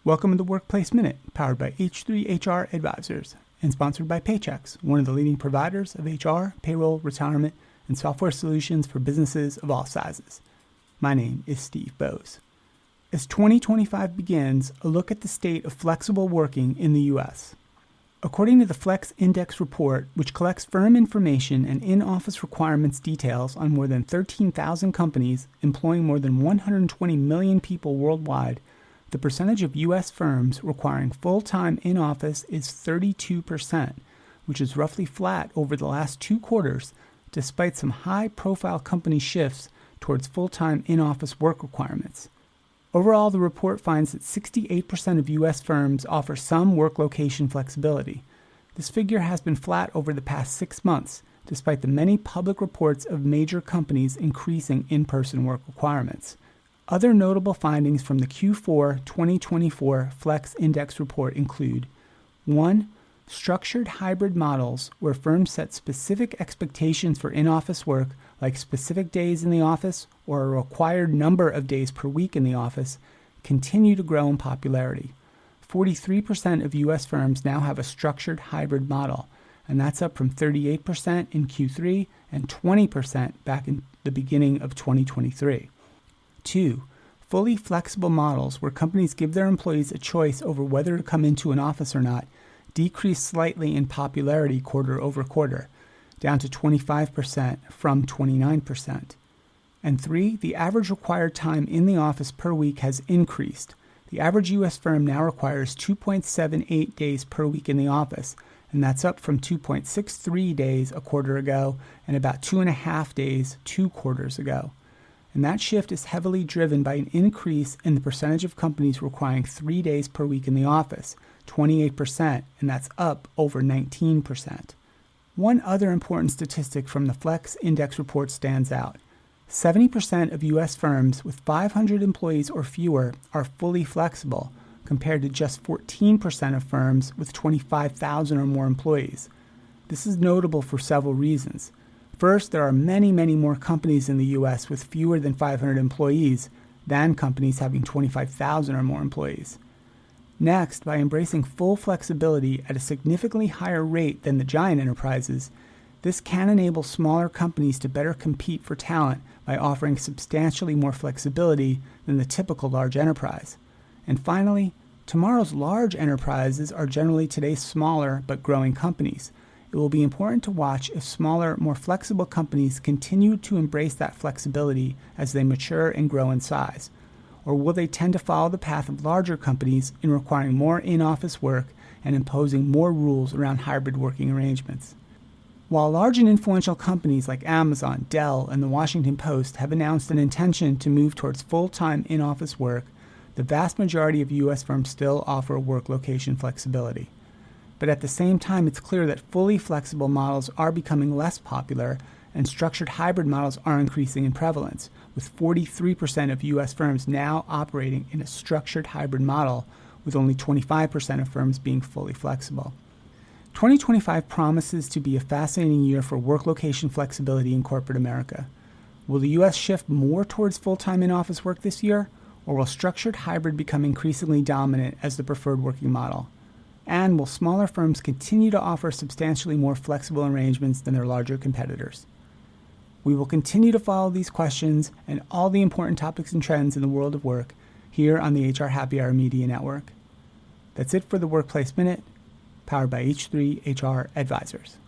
Welcome to the Workplace Minute, powered by H3HR Advisors and sponsored by Paychex, one of the leading providers of HR, payroll, retirement, and software solutions for businesses of all sizes. My name is Steve Boese. As 2025 begins, a look at the state of flexible working in the U.S. According to the Flex Index report, which collects firm information and in-office requirements details on more than 13,000 companies employing more than 120 million people worldwide, the percentage of U.S. firms requiring full-time in-office is 32%, which is roughly flat over the last 2 quarters, despite some high-profile company shifts towards full-time in-office work requirements. Overall, the report finds that 68% of U.S. firms offer some work location flexibility. This figure has been flat over the past 6 months, despite the many public reports of major companies increasing in-person work requirements. Other notable findings from the Q4 2024 Flex Index report include 1. Structured hybrid models where firms set specific expectations for in-office work, like specific days in the office or a required number of days per week in the office, continue to grow in popularity. 43% of U.S. firms now have a structured hybrid model, and that's up from 38% in Q3 and 20% back in the beginning of 2023. 2. Fully flexible models where companies give their employees a choice over whether to come into an office or not decreased slightly in popularity quarter over quarter, down to 25% from 29%. And 3. The average required time in the office per week has increased. The average U.S. firm now requires 2.78 days per week in the office, and that's up from 2.63 days a quarter ago and about 2.5 days 2 quarters ago. And that shift is heavily driven by an increase in the percentage of companies requiring 3 days per week in the office, 28%, and that's up over 19%. One other important statistic from the Flex Index report stands out. 70% of U.S. firms with 500 employees or fewer are fully flexible, compared to just 14% of firms with 25,000 or more employees. This is notable for several reasons. First, there are many more companies in the U.S. with fewer than 500 employees than companies having 25,000 or more employees. Next, by embracing full flexibility at a significantly higher rate than the giant enterprises, this can enable smaller companies to better compete for talent by offering substantially more flexibility than the typical large enterprise. And finally, tomorrow's large enterprises are generally today's smaller but growing companies. It will be important to watch if smaller, more flexible companies continue to embrace that flexibility as they mature and grow in size. Or will they tend to follow the path of larger companies in requiring more in-office work and imposing more rules around hybrid working arrangements? While large and influential companies like Amazon, Dell, and the Washington Post have announced an intention to move towards full-time in-office work, the vast majority of U.S. firms still offer work location flexibility. But at the same time, it's clear that fully flexible models are becoming less popular and structured hybrid models are increasing in prevalence, with 43% of U.S. firms now operating in a structured hybrid model, with only 25% of firms being fully flexible. 2025 promises to be a fascinating year for work location flexibility in corporate America. Will the U.S. shift more towards full-time in-office work this year, or will structured hybrid become increasingly dominant as the preferred working model? And will smaller firms continue to offer substantially more flexible arrangements than their larger competitors? We will continue to follow these questions and all the important topics and trends in the world of work here on the HR Happy Hour Media Network. That's it for the Workplace Minute, powered by H3HR Advisors.